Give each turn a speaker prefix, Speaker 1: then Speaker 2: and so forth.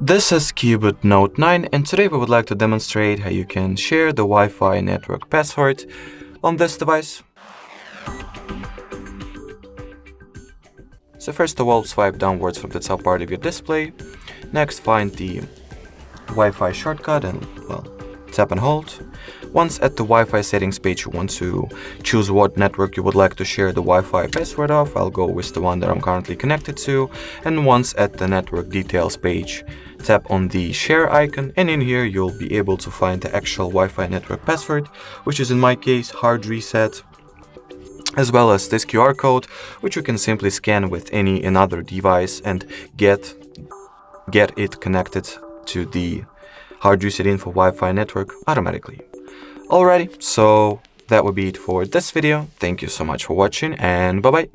Speaker 1: This is CUBOT Note 9, and today we would like to demonstrate how you can share the Wi-Fi network password on this device. So first of all, swipe downwards from the top part of your display. Next, find the Wi-Fi shortcut and, tap and hold. Once at the Wi-Fi settings page, you want to choose what network you would like to share the Wi-Fi password of. I'll go with the one that I'm currently connected to. And once at the network details page, tap on the share icon, and in here you'll be able to find the actual Wi-Fi network password, which is in my case HardReset, as well as this QR code, which you can simply scan with any another device and get it connected to the HardReset.Info Wi-Fi network automatically. Alrighty, so that would be it for this video. Thank you so much for watching, and bye-bye.